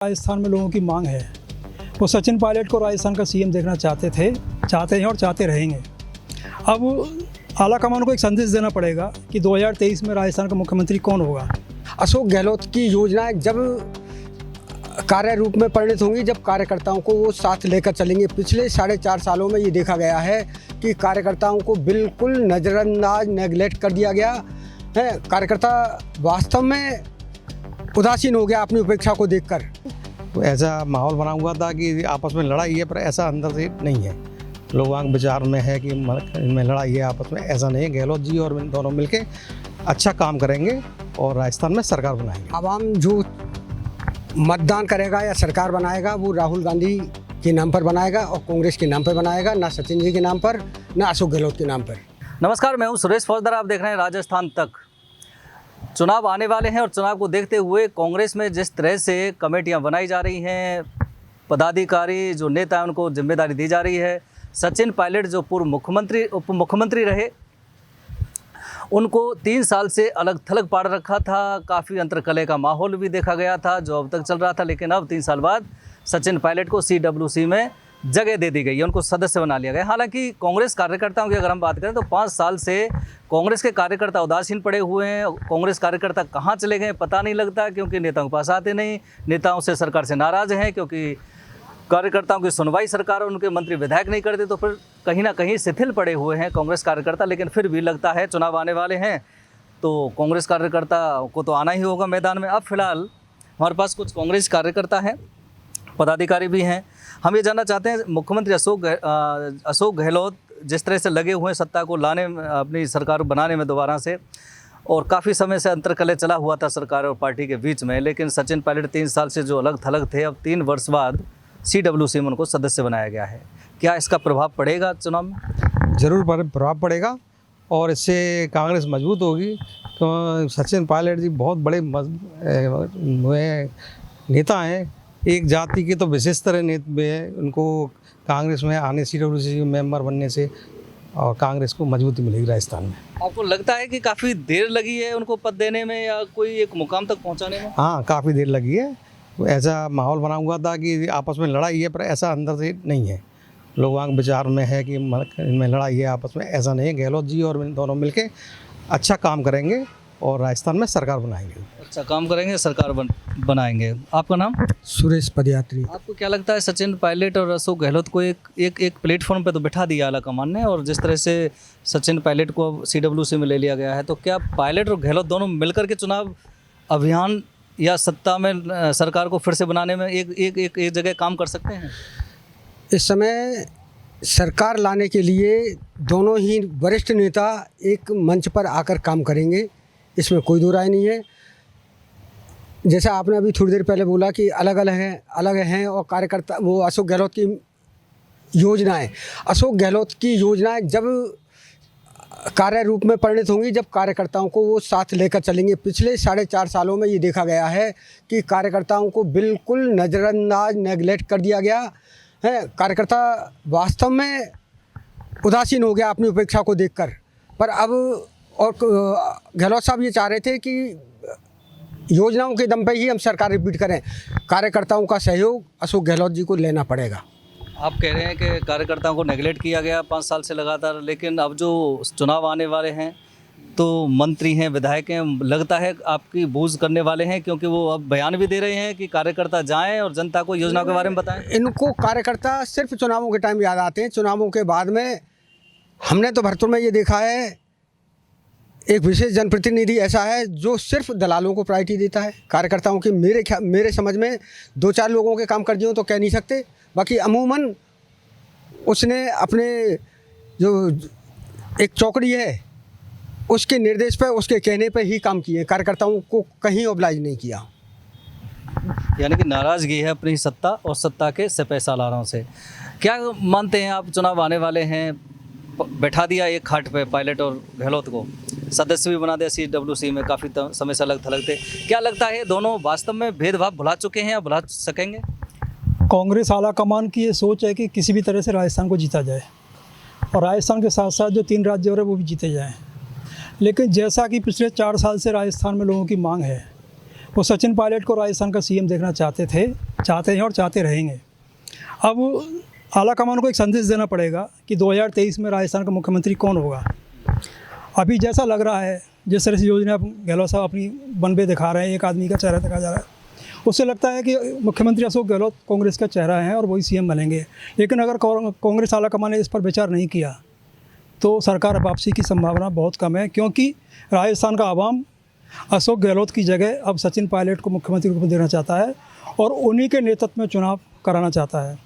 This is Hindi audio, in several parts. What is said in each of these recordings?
राजस्थान में लोगों की मांग है। वो सचिन पायलट को राजस्थान का सीएम देखना चाहते हैं और चाहते रहेंगे। अब आलाकमान को एक संदेश देना पड़ेगा कि 2023 में राजस्थान का मुख्यमंत्री कौन होगा। अशोक गहलोत की योजनाएं जब कार्य रूप में परिणत होंगी, जब कार्यकर्ताओं को वो साथ लेकर चलेंगे। पिछले 4.5 सालों में ये देखा गया है कि कार्यकर्ताओं को बिल्कुल नज़रअंदाज, नेगलेक्ट कर दिया गया है। कार्यकर्ता वास्तव में उदासीन हो गया अपनी उपेक्षा को देखकर। तो ऐसा माहौल बना हुआ था कि आपस में लड़ाई है, पर ऐसा अंदर से नहीं है। लोगों के विचार में है कि इनमें लड़ाई है आपस में, ऐसा नहीं है। गहलोत जी और दोनों मिलके अच्छा काम करेंगे और राजस्थान में सरकार बनाएंगे। आवाम जो मतदान करेगा या सरकार बनाएगा वो राहुल गांधी के नाम पर बनाएगा और कांग्रेस के नाम पर बनाएगा, ना सचिन जी के नाम पर, ना अशोक गहलोत के नाम पर। नमस्कार, मैं हूं सुरेश फौजदार। आप देख रहे हैं राजस्थान तक। चुनाव आने वाले हैं और चुनाव को देखते हुए कांग्रेस में जिस तरह से कमेटियां बनाई जा रही हैं, पदाधिकारी जो नेता हैं उनको जिम्मेदारी दी जा रही है। सचिन पायलट जो पूर्व मुख्यमंत्री उप मुख्यमंत्री रहे, उनको 3 साल से अलग थलग पाड़ रखा था। काफ़ी अंतर्कलह का माहौल भी देखा गया था जो अब तक चल रहा था, लेकिन अब 3 साल बाद सचिन पायलट को CWC में जगह दे दी गई, उनको सदस्य बना लिया गया। हालांकि कांग्रेस कार्यकर्ताओं की अगर हम बात करें तो 5 साल से कांग्रेस के कार्यकर्ता उदासीन पड़े हुए हैं। कांग्रेस कार्यकर्ता कहाँ चले गए पता नहीं लगता, क्योंकि नेताओं के पास आते नहीं। नेताओं से सरकार से नाराज़ हैं क्योंकि कार्यकर्ताओं की सुनवाई सरकार और उनके मंत्री विधायक नहीं करते, तो फिर कहीं ना कहीं शिथिल पड़े हुए हैं कांग्रेस कार्यकर्ता। लेकिन फिर भी लगता है चुनाव आने वाले हैं तो कांग्रेस कार्यकर्ता को तो आना ही होगा मैदान में। अब फिलहाल हमारे पास कुछ कांग्रेस कार्यकर्ता हैं, पदाधिकारी भी हैं। हम ये जानना चाहते हैं, मुख्यमंत्री अशोक गहलोत जिस तरह से लगे हुए हैं सत्ता को लाने में, अपनी सरकार बनाने में दोबारा से, और काफ़ी समय से अंतर्कलह चला हुआ था सरकार और पार्टी के बीच में। लेकिन सचिन पायलट 3 साल से जो अलग थलग थे, अब 3 वर्ष बाद CWC में उनको सदस्य बनाया गया है। क्या इसका प्रभाव पड़ेगा चुनाव में? ज़रूर प्रभाव पड़ेगा और इससे कांग्रेस मजबूत होगी। तो सचिन पायलट जी बहुत बड़े नेता हैं, एक जाति के तो विशेष तरह नेता हैं। उनको कांग्रेस में आने, CWC मेंबर बनने से और कांग्रेस को मजबूती मिलेगी राजस्थान में। आपको लगता है कि काफ़ी देर लगी है उनको पद देने में या कोई एक मुकाम तक पहुंचाने में? हाँ, काफ़ी देर लगी है। तो ऐसा माहौल बना हुआ था कि आपस में लड़ाई है, पर ऐसा अंदर से नहीं है। लोगों के विचार में है कि इनमें लड़ाई है आपस में, ऐसा नहीं है। गहलोत जी और दोनों मिलके अच्छा काम करेंगे और राजस्थान में सरकार बनाएंगे। अच्छा काम करेंगे, सरकार बनाएंगे। आपका नाम? सुरेश पदयात्री। आपको क्या लगता है, सचिन पायलट और अशोक गहलोत को एक प्लेटफॉर्म पे तो बिठा दिया आलाकमान ने, और जिस तरह से सचिन पायलट को CWC में ले लिया गया है, तो क्या पायलट और गहलोत दोनों मिलकर के चुनाव अभियान या सत्ता में सरकार को फिर से बनाने में एक जगह काम कर सकते हैं? इस समय सरकार लाने के लिए दोनों ही वरिष्ठ नेता एक मंच पर आकर काम करेंगे, इसमें कोई दो राय नहीं है। जैसा आपने अभी थोड़ी देर पहले बोला कि अलग हैं और कार्यकर्ता, वो अशोक गहलोत की योजनाएं जब कार्य रूप में परिणत होंगी, जब कार्यकर्ताओं को वो साथ लेकर चलेंगे। पिछले 4.5 सालों में ये देखा गया है कि कार्यकर्ताओं को बिल्कुल नज़रअंदाज, नेगलेक्ट कर दिया गया है। कार्यकर्ता वास्तव में उदासीन हो गया अपनी उपेक्षा को देखकर। पर अब और गहलोत साहब ये चाह रहे थे कि योजनाओं के दम पे ही हम सरकार रिपीट करें। कार्यकर्ताओं का सहयोग अशोक गहलोत जी को लेना पड़ेगा। आप कह रहे हैं कि कार्यकर्ताओं को नेगलेक्ट किया गया 5 साल से लगातार, लेकिन अब जो चुनाव आने वाले हैं तो मंत्री हैं, विधायक हैं, लगता है आपकी बूझ करने वाले हैं, क्योंकि वो अब बयान भी दे रहे हैं कि कार्यकर्ता जाएं और जनता को योजनाओं के बारे में बताएं। इनको कार्यकर्ता सिर्फ चुनावों के टाइम याद आते हैं। चुनावों के बाद में हमने तो भरतपुर में ये देखा है, एक विशेष जनप्रतिनिधि ऐसा है जो सिर्फ दलालों को प्रायोरिटी देता है। कार्यकर्ताओं की मेरे समझ में 2-4 लोगों के काम कर दिए तो कह नहीं सकते, बाकी अमूमन उसने अपने जो एक चौकड़ी है उसके निर्देश पर, उसके कहने पर ही काम किए। कार्यकर्ताओं को कहीं ऑब्लाइज नहीं किया। यानी कि नाराज़गी है अपनी सत्ता और सत्ता के सिपह सालारों से। क्या मानते हैं आप, चुनाव आने वाले हैं, बैठा दिया एक खाट पे पायलट और गहलोत को, सदस्य भी बना दिया CWC में, काफ़ी समय से अलग थलग थे। क्या लगता है दोनों वास्तव में भेदभाव भुला चुके हैं या भुला सकेंगे? कांग्रेस आलाकमान की ये सोच है कि किसी भी तरह से राजस्थान को जीता जाए और राजस्थान के साथ साथ जो 3 राज्य हो रहे हैं वो भी जीते जाएँ। लेकिन जैसा कि पिछले 4 साल से राजस्थान में लोगों की मांग है, वो सचिन पायलट को राजस्थान का सीएम देखना चाहते थे चाहते हैं और चाहते रहेंगे। अब आलाकमान को एक संदेश देना पड़ेगा कि 2023 में राजस्थान का मुख्यमंत्री कौन होगा। अभी जैसा लग रहा है, जिस तरह से योजना गहलोत साहब अपनी बनबे दिखा रहे हैं, एक आदमी का चेहरा दिखा जा रहा है, उससे लगता है कि मुख्यमंत्री अशोक गहलोत कांग्रेस का चेहरा है और वही सीएम बनेंगे। लेकिन अगर कांग्रेस आलाकमान ने इस पर विचार नहीं किया तो सरकार वापसी की संभावना बहुत कम है, क्योंकि राजस्थान का आवाम अशोक गहलोत की जगह अब सचिन पायलट को मुख्यमंत्री रूप में देना चाहता है और उन्हीं के नेतृत्व में चुनाव कराना चाहता है।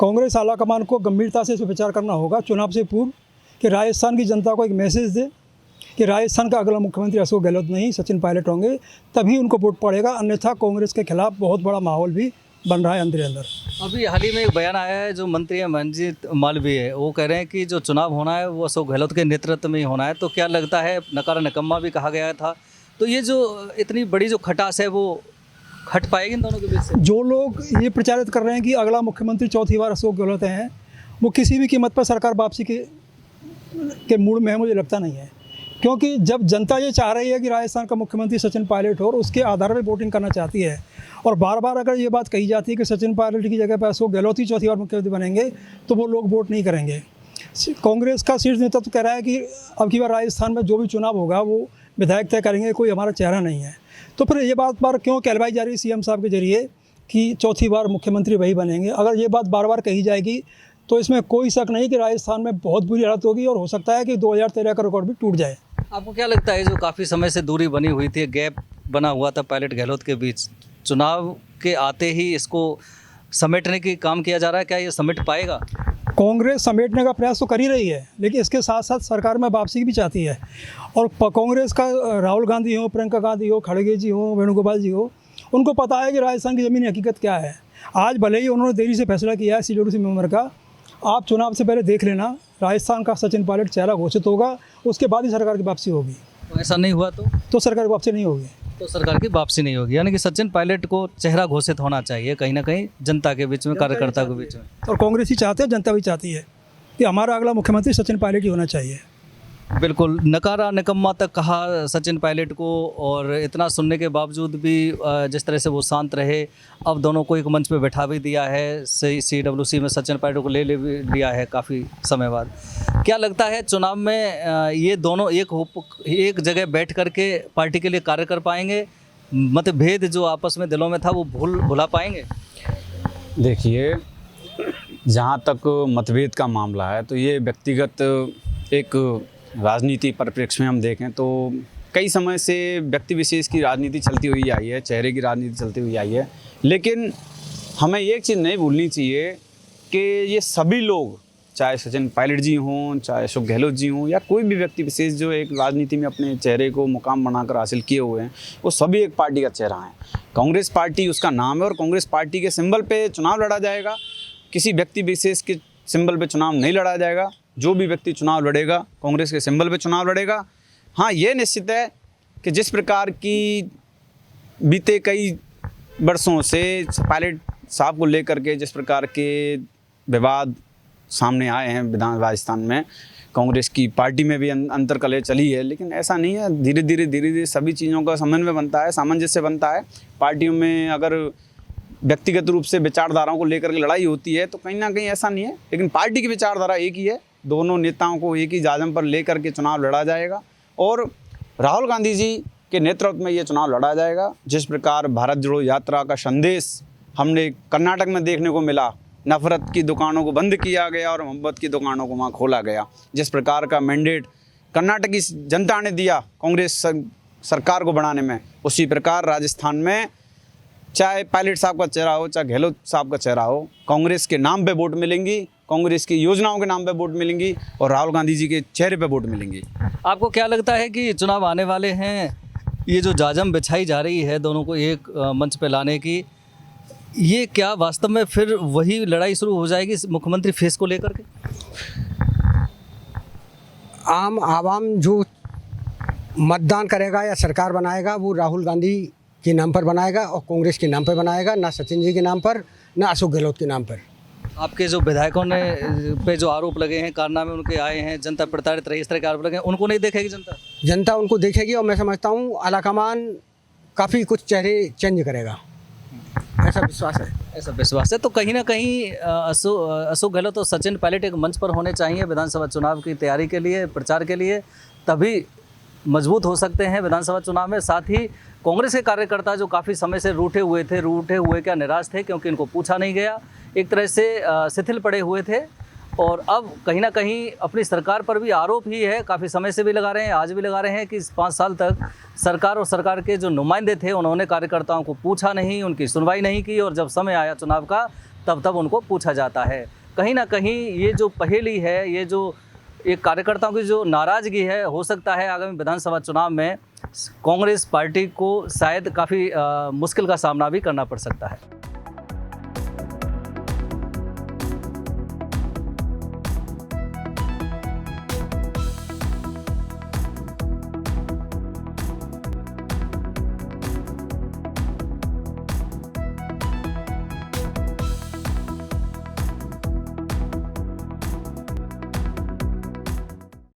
कांग्रेस आलाकमान को गंभीरता से इस पर विचार करना होगा चुनाव से पूर्व, कि राजस्थान की जनता को एक मैसेज दे कि राजस्थान का अगला मुख्यमंत्री अशोक गहलोत नहीं सचिन पायलट होंगे, तभी उनको वोट पड़ेगा। अन्यथा कांग्रेस के खिलाफ बहुत बड़ा माहौल भी बन रहा है अंदर अंदर। अभी हाल ही में एक बयान आया है, जो मंत्री है मंजीत मालवीय है, वो कह रहे हैं कि जो चुनाव होना है वो अशोक गहलोत के नेतृत्व में ही होना है। तो क्या लगता है, नकारा निकम्मा भी कहा गया था, तो ये जो इतनी बड़ी जो खटास है वो हट पाएगी इन दोनों के बीच से? जो लोग ये प्रचारित कर रहे हैं कि अगला मुख्यमंत्री चौथी बार अशोक गहलोत हैं, वो किसी भी कीमत पर सरकार वापसी के मूड में है, मुझे लगता नहीं है। क्योंकि जब जनता ये चाह रही है कि राजस्थान का मुख्यमंत्री सचिन पायलट हो और उसके आधार पर वोटिंग करना चाहती है, और बार बार अगर ये बात कही जाती है कि सचिन पायलट की जगह पर अशोक गहलोत ही चौथी बार मुख्यमंत्री बनेंगे, तो वो लोग वोट नहीं करेंगे। कांग्रेस का शीर्ष नेतृत्व कह रहा है कि अब की बार राजस्थान में जो भी चुनाव होगा वो विधायक तय करेंगे, कोई हमारा चेहरा नहीं है। तो फिर ये बात बार क्यों कहलवाई जा रही है सीएम साहब के जरिए कि चौथी बार मुख्यमंत्री वही बनेंगे? अगर ये बात बार बार कही जाएगी तो इसमें कोई शक नहीं कि राजस्थान में बहुत बुरी हालत होगी और हो सकता है कि 2013 का रिकॉर्ड भी टूट जाए। आपको क्या लगता है, जो काफ़ी समय से दूरी बनी हुई थी, गैप बना हुआ था पायलट गहलोत के बीच, चुनाव के आते ही इसको समेटने की काम किया जा रहा है, क्या ये समेट पाएगा? कांग्रेस समेटने का प्रयास तो कर ही रही है, लेकिन इसके साथ साथ सरकार में वापसी भी चाहती है। और कांग्रेस का राहुल गांधी हो, प्रियंका गांधी हो, खड़गे जी हो, वेणुगोपाल जी हो, उनको पता है कि राजस्थान की ज़मीनी हकीकत क्या है। आज भले ही उन्होंने देरी से फैसला किया है CWC मेंबर का, आप चुनाव से पहले देख लेना, राजस्थान का सचिन पायलट चेहरा घोषित होगा, उसके बाद ही सरकार की वापसी होगी। तो ऐसा नहीं हुआ तो सरकार की वापसी नहीं होगी। तो सरकार की वापसी नहीं होगी, यानी कि सचिन पायलट को चेहरा घोषित होना चाहिए कहीं ना कहीं जनता के बीच में, कार्यकर्ता के बीच में। और कांग्रेस ही चाहते हैं, जनता भी चाहती है कि हमारा अगला मुख्यमंत्री सचिन पायलट ही होना चाहिए। बिल्कुल, नकारा निकम्मा तक कहा सचिन पायलट को, और इतना सुनने के बावजूद भी जिस तरह से वो शांत रहे, अब दोनों को एक मंच पे बैठा भी दिया है। CWC में सचिन पायलट को ले भी लिया है काफ़ी समय बाद। क्या लगता है चुनाव में ये दोनों एक जगह बैठ करके पार्टी के लिए कार्य कर पाएंगे? मतभेद जो आपस में दिलों में था वो भुला पाएंगे? देखिए, जहाँ तक मतभेद का मामला है तो ये व्यक्तिगत एक राजनीति परिप्रेक्ष्य में हम देखें तो कई समय से व्यक्ति विशेष की राजनीति चलती हुई आई है, चेहरे की राजनीति चलती हुई आई है। लेकिन हमें एक चीज़ नहीं भूलनी चाहिए कि ये सभी लोग, चाहे सचिन पायलट जी हों, चाहे अशोक गहलोत जी हों, या कोई भी व्यक्ति विशेष जो एक राजनीति में अपने चेहरे को मुकाम बनाकर हासिल किए हुए हैं, वो सभी एक पार्टी का चेहरा है। कांग्रेस पार्टी उसका नाम है और कांग्रेस पार्टी के सिंबल पे चुनाव लड़ा जाएगा। किसी व्यक्ति विशेष के सिंबल पे चुनाव नहीं लड़ा जाएगा। जो भी व्यक्ति चुनाव लड़ेगा कांग्रेस के सिंबल पे चुनाव लड़ेगा। हाँ, ये निश्चित है कि जिस प्रकार की बीते कई वर्षों से पायलट साहब को लेकर के जिस प्रकार के विवाद सामने आए हैं राजस्थान में, कांग्रेस की पार्टी में भी अंतर्कलह चली है, लेकिन ऐसा नहीं है। धीरे धीरे सभी चीज़ों का समन्वय बनता है, सामंजस्य बनता है। पार्टियों में अगर व्यक्तिगत रूप से विचारधाराओं को लेकर के लड़ाई होती है तो कहीं ना कहीं ऐसा नहीं है, लेकिन पार्टी की विचारधारा एक ही है। दोनों नेताओं को एक ही जाजम पर लेकर के चुनाव लड़ा जाएगा और राहुल गांधी जी के नेतृत्व में ये चुनाव लड़ा जाएगा। जिस प्रकार भारत जोड़ो यात्रा का संदेश हमने कर्नाटक में देखने को मिला, नफरत की दुकानों को बंद किया गया और मोहब्बत की दुकानों को वहाँ खोला गया। जिस प्रकार का मैंडेट कर्नाटक की जनता ने दिया कांग्रेस सरकार को बढ़ाने में, उसी प्रकार राजस्थान में चाहे पायलट साहब का चेहरा हो, चाहे गहलोत साहब का चेहरा हो, कांग्रेस के नाम पे वोट मिलेंगी, कांग्रेस की योजनाओं के नाम पे वोट मिलेंगी और राहुल गांधी जी के चेहरे पे वोट मिलेंगी। आपको क्या लगता है कि चुनाव आने वाले हैं, ये जो जाजम बिछाई जा रही है दोनों को एक मंच पे लाने की, ये क्या वास्तव में फिर वही लड़ाई शुरू हो जाएगी मुख्यमंत्री फेस को लेकर के? आम आवाम जो मतदान करेगा या सरकार बनाएगा वो राहुल गांधी के नाम पर बनाएगा और कांग्रेस के नाम पर बनाएगा, ना सचिन जी के नाम पर, ना अशोक गहलोत के नाम पर। आपके जो विधायकों ने पे जो आरोप लगे हैं, कारनामे उनके आए हैं, जनता प्रताड़ित रही, इस तरह के आरोप लगे हैं, उनको नहीं देखेगी जनता? जनता उनको देखेगी और मैं समझता हूँ आलाकमान काफ़ी कुछ चेहरे चेंज करेगा, ऐसा विश्वास है। ऐसा विश्वास है। तो कहीं ना कहीं अशोक गहलोत और सचिन पायलट एक मंच पर होने चाहिए विधानसभा चुनाव की तैयारी के लिए, प्रचार के लिए, तभी मजबूत हो सकते हैं विधानसभा चुनाव में। साथ ही कांग्रेस के कार्यकर्ता जो काफ़ी समय से रूठे हुए क्या निराश थे, क्योंकि इनको पूछा नहीं गया, एक तरह से शिथिल पड़े हुए थे। और अब कहीं ना कहीं अपनी सरकार पर भी आरोप ही है, काफ़ी समय से भी लगा रहे हैं, आज भी लगा रहे हैं कि इस 5 साल तक सरकार और सरकार के जो नुमाइंदे थे उन्होंने कार्यकर्ताओं को पूछा नहीं, उनकी सुनवाई नहीं की, और जब समय आया चुनाव का तब उनको पूछा जाता है। कहीं ना कहीं ये जो पहेली है, ये जो एक कार्यकर्ताओं की जो नाराज़गी है, हो सकता है आगामी विधानसभा चुनाव में कांग्रेस पार्टी को शायद काफ़ी मुश्किल का सामना भी करना पड़ सकता है।